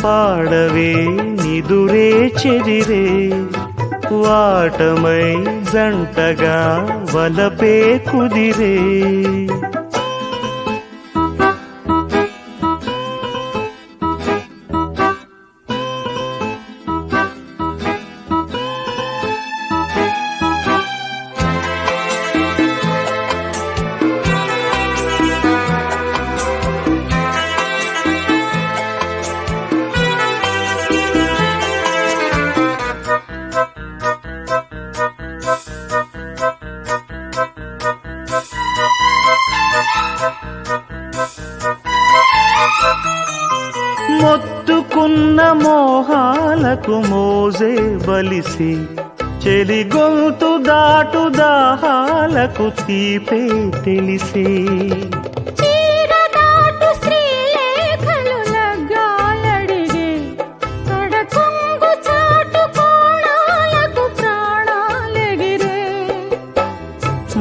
పాడవే నిదురే చెదిరే వాటమై జంటగా వలపే కుదిరే మొత్తుకున్న మోహాలకు మోజే బలిసి చెలి గొంతు దాటు దాహాలకు తీపే తెలిసే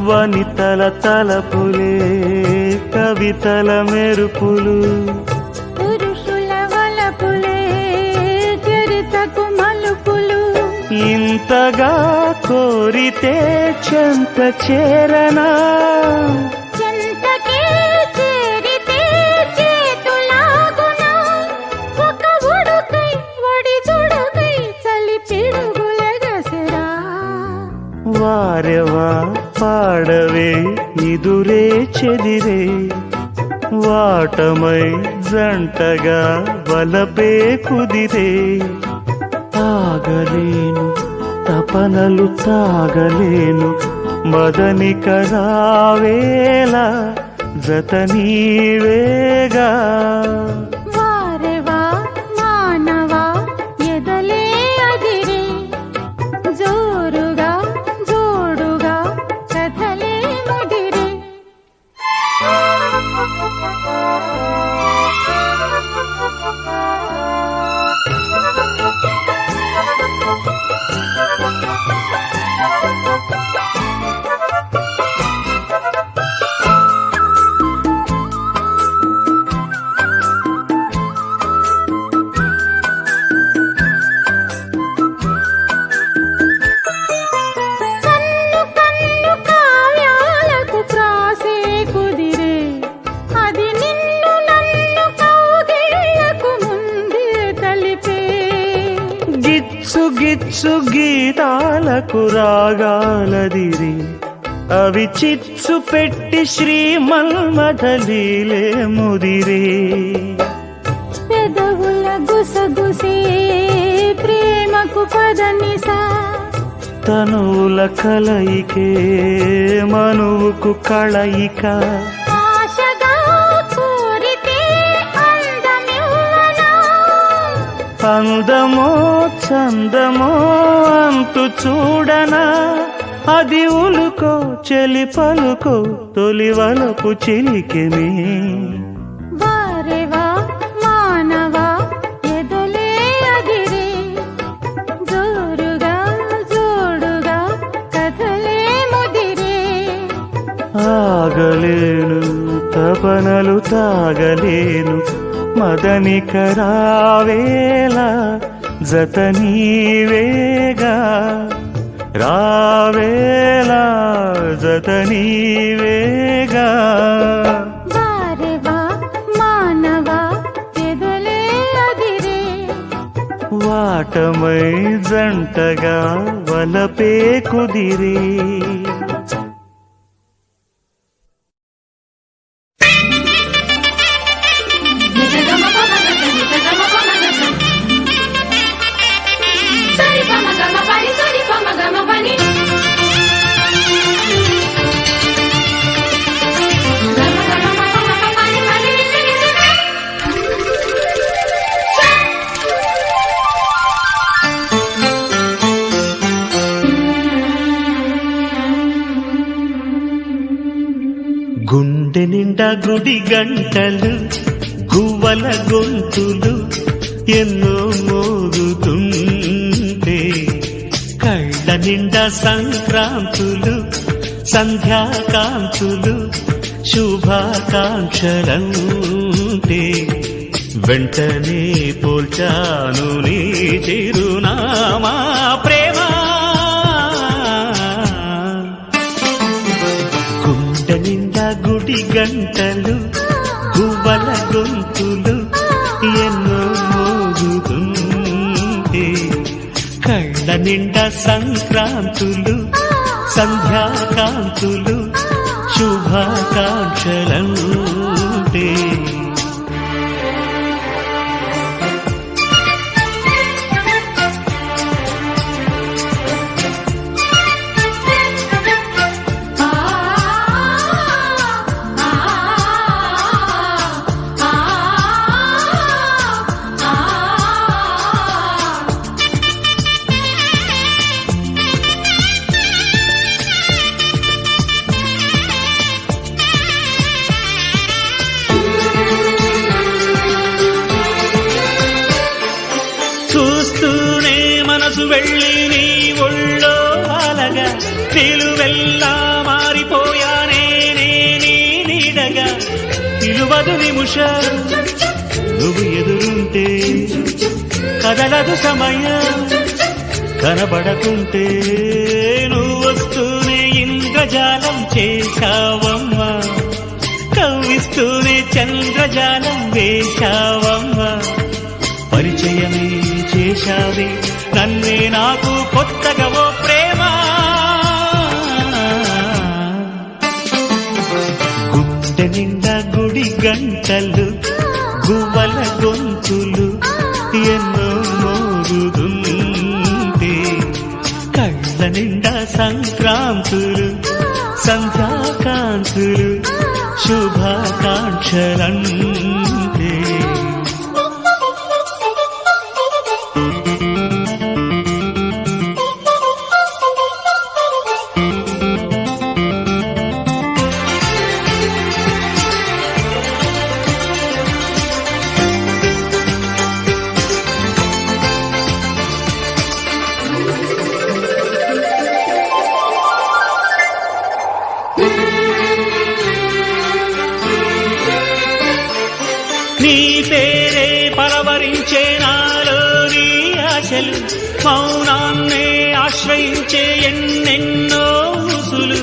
వనితల తలపులే కవితల మెరుపులు ఇంతగా కోరితే చెంత చేరనా చెంతకే చేరితే చేతులాగునా ఒక ఉడుకై ఒడి చుడుకై చలి పిడుగులెగసరా వారెవా పాడవే నిదురే చెదిరే వాటమై జంటగా వలపే కుదిరే తాగలేను తపనలు తాగలేను మదనిక రావేలా జత నీవేగా వారెవా మానవా ఎదలే అదిరే జోరుగా జోడుగా కథలే ముదిరే గిచ్చు గీతాలకు రాగాలదిరి అవి చిచ్చు పెట్టి శ్రీమన్మథలీలే ముదిరే పెదవుల గుసగుసే ప్రేమకు పదనిసా తనువుల కలయికే మనువుకు కళయిక అందమో చందమో అంతు చూడనా అది ఉలుకో చెలి పలుకో తొలివలపు చిలికెనే వారెవా మానవా ఎదలే అదిరే జోరుగా జోడుగా కథలే ముదిరే ఆగలేను తపనలు తాగలేను మదనిక రావేలా జత నీవేగా రావేలా జత నీవేగా వారెవా మానవా ఎదలే అదిరే వాటమై జంటగా వలపే కుదిరే గుండె నిండా గుడి గంటలు గువ్వల గొంతులు ఎన్నో మోగుతుంటే కళ్ళ నిండా సంక్రాంతులు సంధ్యాకాంతులు శుభాకాంక్షలంటే వెంటనే పోల్చాను నీ చిరునామా ప్రేమ. గుండె నిండా గుడి గంటలు గువ్వల గొంతులు ఎన్నో మోగుతుంటే, కళ్ళ నిండా సంక్రాంతులు సంధ్యాకాంతులు శుభాకాంక్షలంటే. చూస్తూనే మనసు వెళ్ళి నీ ఒళ్ళో అలగా, నిలువెల్లా మారిపోయానే నీ నీడగా. నిలువదు నిమిషం నువ్వు ఎదురుంటే, కదలదు సమయం కనబడకుంటే. నువ్వు వస్తూనే ఇంద్రజాలం చేశావమ్మా, కవ్విస్తూనే చంద్రజాలం వేశావమ్మా. పరిచయమే చేశావే నన్నే నాకు కొత్తగా ఓ ప్రేమ. గుండె నిండా గుడి గంటలు గువ్వల గొంతులు ఎన్నో మోగుతుంటే, కళ్ళ నిండా సంక్రాంతులు సంధ్యాకాంతులు శుభాకాంక్షలంటే. నీ పేరే పరవరించే నాలోని ఆశలు, మౌనాన్నే ఆశ్రయించే ఎన్నెన్నో ఊసులు.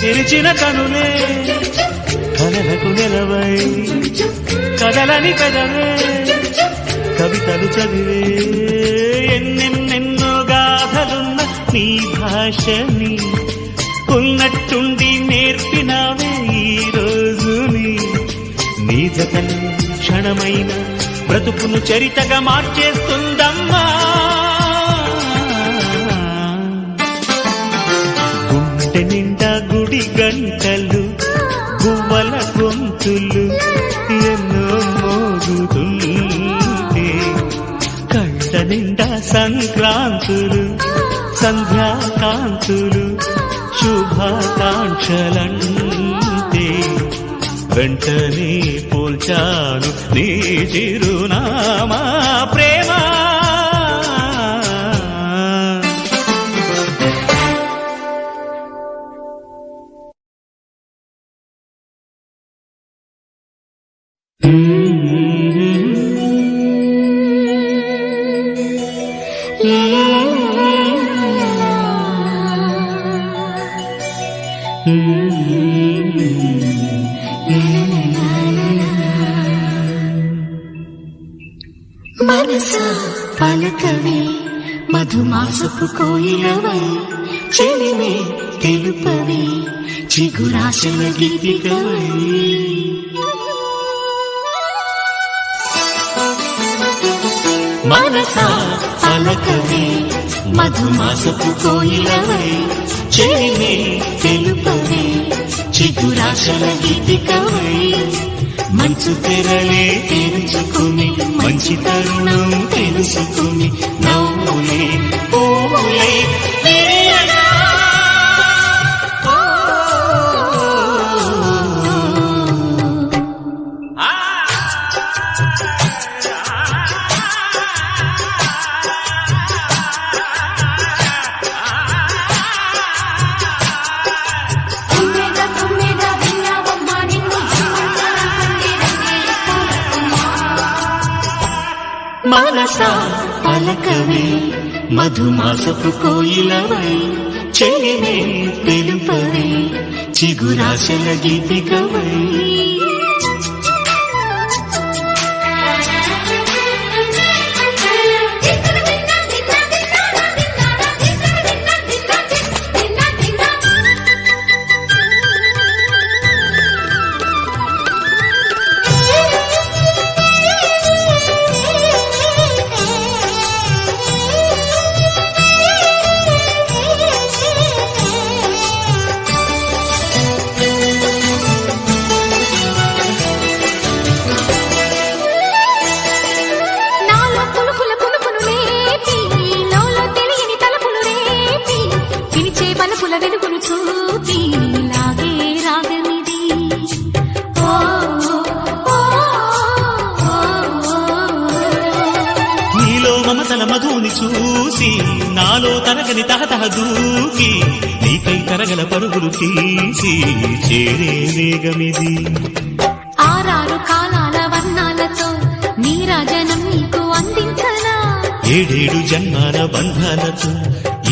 తెరిచిన కనులే కలలకు నెలవై, కదలని కదవే కవితలు చదివే. ఎన్నెన్నెన్నో గాథలున్న నీ భాషని ఉన్నట్టుండి నేర్పినావే ఈ రోజుని. నీ జతలు క్షణమైన బ్రతుకును చరితగా మార్చేస్తుందమ్మా. గుండె నిండా గుడి గంటలు గువ్వల గొంతులు ఎన్నో మోగుతుంటే, కళ్ళ నిండా సంక్రాంతులు సంధ్యాకాంతులు శుభాకాంక్షలంటే. వెంటనే పోల్చాను నీ చిరునామా ప్రేమ. మనసా పలకవే మధుమాసపు కోయిలవై, చెలిమే తెలుపవే చిగురాశల గీతికవై. మనసా పలకవే మధుమాసపు కోయిలవై, చెలిమే తెలుపవే చిగురాశల గీతికవై. మంచు తెరలే తెరుచుకుని మంచి తరుణం తెలుసుకుని నవ్వులే పూలే తీయగా. మనసా పలకవే మధుమాసపు కోయిలవై చెలిమే తెలుపవే చిగురాశల గీతికవై వెలుగును చూపి లాగే రాగమిది నీలో మమతల మధుని చూసి నాలో తరగని తహతహ దూకి నీకై తరగల పరుగులు తీసి చేరే వేగమిది ఆరారు కాలాల వర్ణాలతో నీరాజనం నీకు అందించనా ఏడేడు జన్మాల బంధాలతో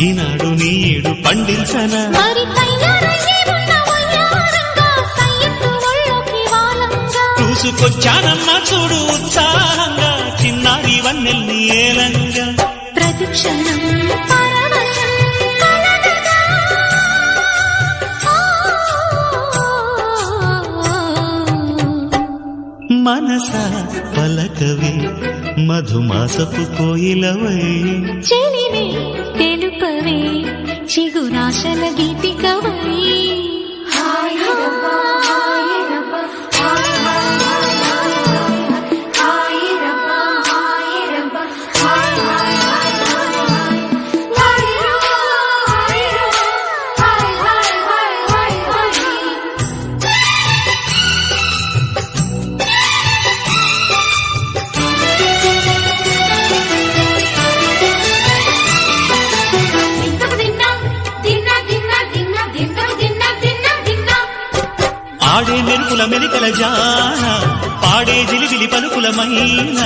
ఈనాడు నీడు పండించనా మరి చూసుకొచ్చానన్నా చూడు ఉత్సాహంగా చిన్నారి వన్నెల్ని ఏలంగా ప్రతిక్షణం పరవశం కలగగా. మనసా పలకవే మధుమాసపు కోయిలవై చెలిమే తెలుపవే చిగురాశల గీతికవై ఆడే మెరుపుల మెలికల జాన పాడే జిలిబిలి పలుకులమైన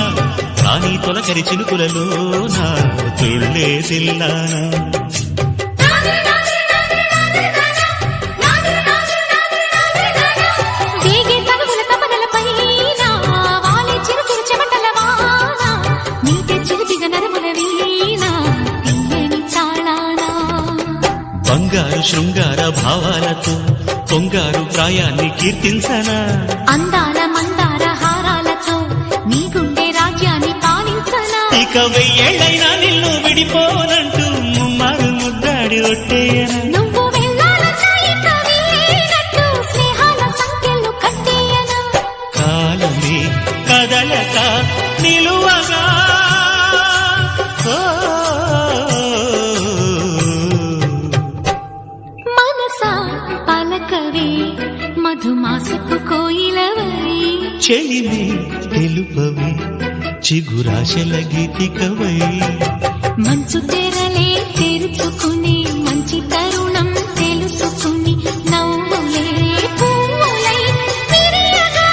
రాణి తొలకరి చిలుకులలోన తుళ్ళే తిల్లానా బంగారు శృంగార భావాలతో పొంగారు ప్రాయాన్ని కీర్తించనా అందాల మందార హారాలతో నీ గుండె రాజ్యాన్ని పాలించనా ఇక వెయ్యేళ్ళైనా నిన్ను విడిపోనంటూ ముమ్మారు ముద్దాడి ఒట్టేయనా నువ్వు వెళ్ళాలన్నా ఇక వీలైనట్టు స్నేహాల సంఖ్యలు కట్టేయనా కాలమే కదలక నిలువగా మనసా పలకవే మధుమాసపు కోయిలవై చెలిమే తెలుపవే చిగురాశల గీతికవై మంచు తెరలే తెరుచుకుని మంచి తరుణం తెలుసుకుని నవ్వులే పువ్వులై విరియగా.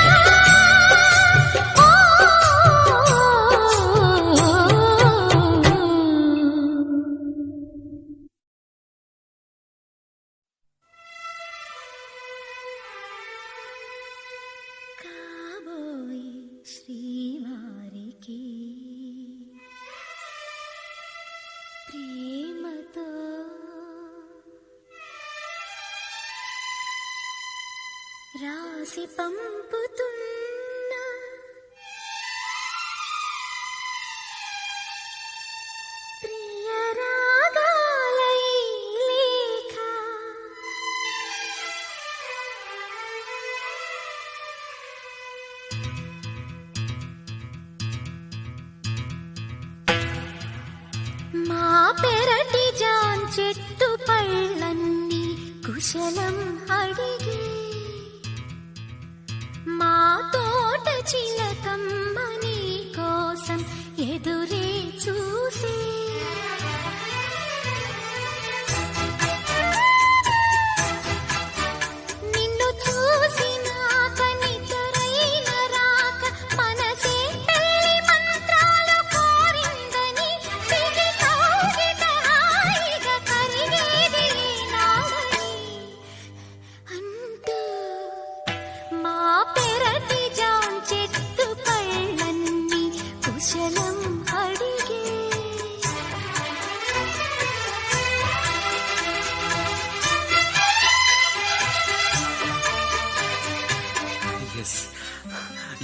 కాబోయే శ్రీవారికి ప్రేమతో రాసి పంపుతున్న ప్రియ రాగాలై లేఖ మా పెరటి జాన్ చెట్టు పళ్ళన్నీ కుశలం అడిగి మా తోట చిలకమ్మ నీ కోసం ఎదురే చూసి నిన్ను చూసినాక నిద్రైన రాక మనసే పెళ్లి మంత్రాలు కోరి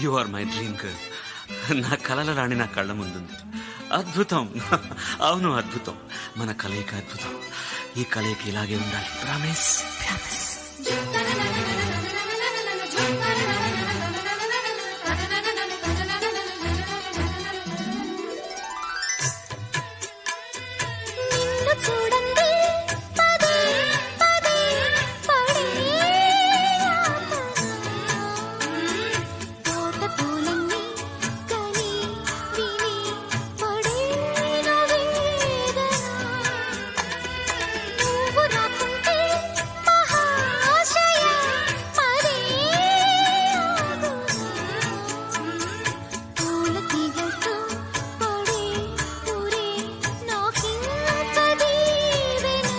you are my dream girl. నా కలల రాణి నా కళ్ళ ముందుంది. అద్భుతం. అవును, అద్భుతం. మన కలయిక అద్భుతం. ఈ కలయిక ఇలాగే ఉండాలి. ప్రామిస్. నిన్ను చూడండి పదే పదే పడే తోట పూలన్నీ కని విని పడేన వేదన నువ్వు రాకుంటే మహాశయ మరే పూల తీగలతో పడే ఊరే నాకింత దీవెన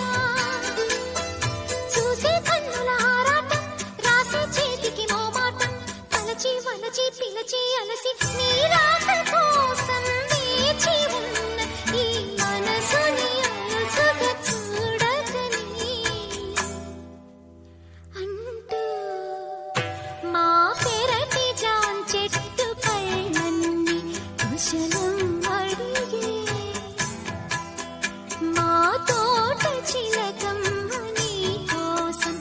చూసే కన్నుల ఆరాటం రాసే చేతికి మోమాటం తలచి వలచి పిలచి అలసి నీ రాక కోసం వేచి ఉన్న ఈ మనసుని అలసుగా చూడకని అంటూ మా పెరటి జాన్ చెట్టు పైనన్ని కుశలం అడిగే మా తోట చిలకమ్మ నీ కోసం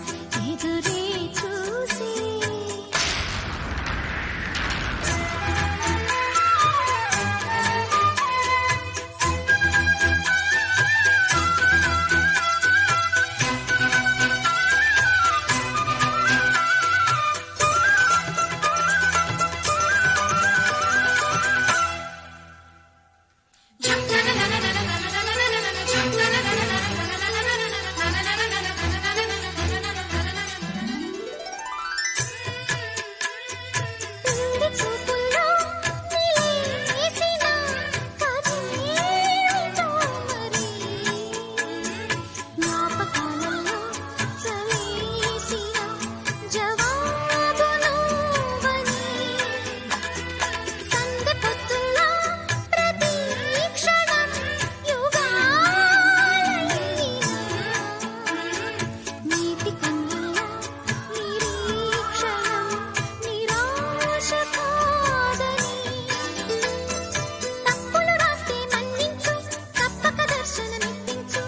ఎదురే చూసే తుండి చూపుల్లో నిలేసిన కథేమిటో మరి జ్ఞాపకాలలో చలేసిన జవాబు నువ్వని సందె పొత్తుల్లో ప్రతి క్షణం యుగాలైనా నీటి కన్నుల్లో నిరీక్షణం నిరాశ కాదని తప్పులు రాస్తే మన్నించు తప్పక దర్శనమిప్పించు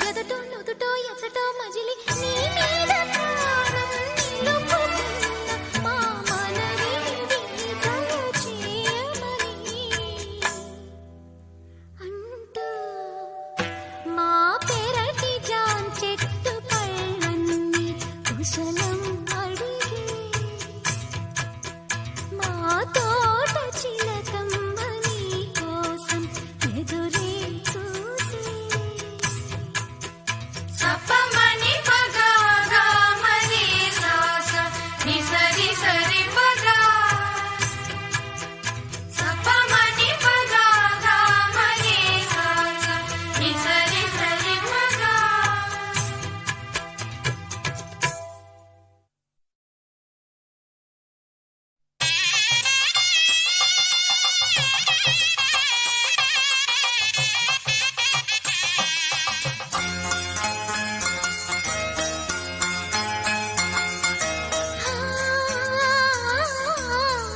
ఎదుటో నుదుటో ఎసటో మజిలి నీ మీద ప్రాణం నిలుపుకున్న మా మనవిని విడుదల చేయమని అంటూ మా పెరటి జాన్ చెట్టు పళ్ళన్నీ కుశలం అడిగే మా తోట చిలకమ్మ నీ కోసం ఎదురే చూసే సపమని పగాగా మని సాస ని సరి సరి పగా సపమని పగాగా మని సాస ని సరి సరి పగా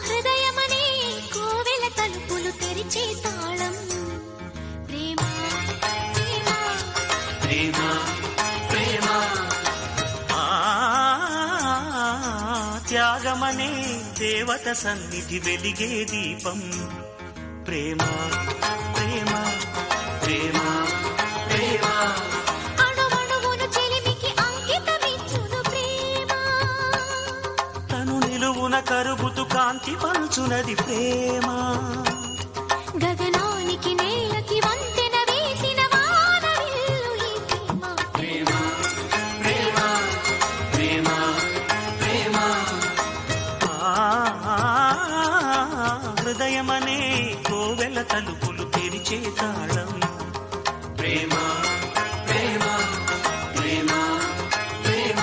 హృదయమనే కోవెల తలుపులు తెరిచే తాళం ప్రేమ ప్రేమ ప్రేమ ఆ, త్యాగమనే దేవత సన్నిధి వెలిగే దీపం. ప్రేమ ప్రేమ ప్రేమ ప్రేమ అణువణువును చెలిమికి అంకితమిచ్చును ప్రేమ తను నిలువున కరుగుతు కాంతి పంచునది ప్రేమ. గగనానికి నేలకి వంతెన వేసిన వానవిల్లు ఈ ప్రేమ ప్రేమ ప్రేమ ప్రేమ ఆ, హృదయమనే కోవెల తలుపులు తెరిచే తాళం. ప్రేమ ప్రేమ ప్రేమ ప్రేమ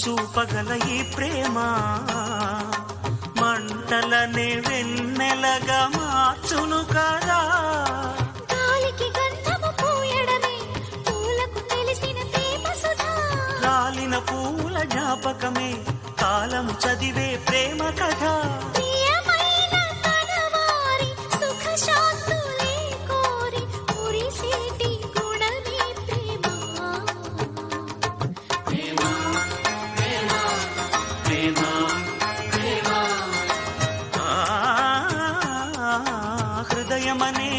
చూపగల ఈ ప్రేమ మంటలనే వెన్నెలగా మార్చును కదా. గాలికి గంధము పూయడమే పూలకు తెలిసిన ప్రేమ సుధా. రాలిన పూల జ్ఞాపకమే కాలము చదివే ప్రేమ కథ. ప్రియమైన కనవారి సుఖ శాంతులే కోరి మురిసేటి గుణమే ప్రేమ. హృదయమనే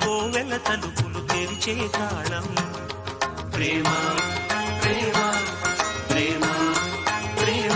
కోవెల తలుపులు తెరిచే తాళం ప్రేమ ప్రేమ ప్రేమ ప్రేమ.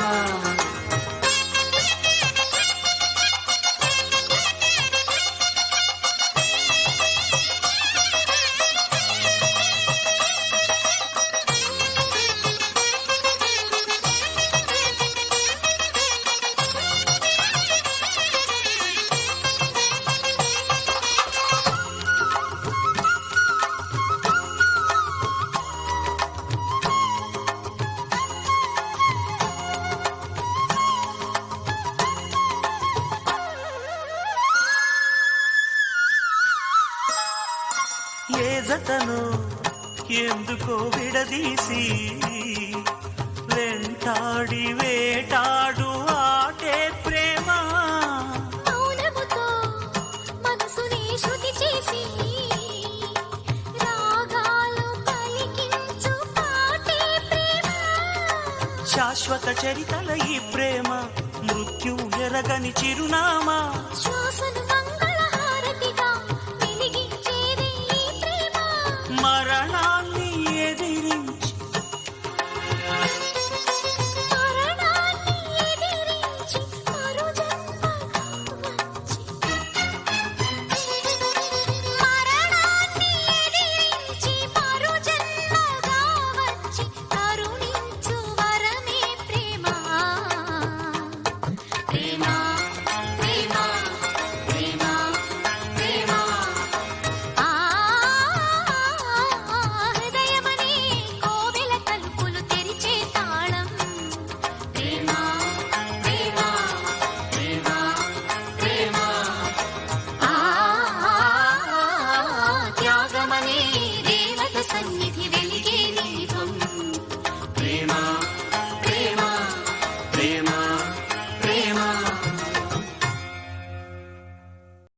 ఏ జతను ఎందుకో విడదీసి వెంటాడి వేటాడు ఆటే ప్రేమ. మౌనముతో మనసుని శృతి చేసి రాగాలు పలికించు పాటే ప్రేమ. శాశ్వత చరితల ఈ ప్రేమ మృత్యు ఎరగని చిరునామా. శ్వాసను మంగళహారతిగా వెలిగించేది ఈ ప్రేమ. మరణా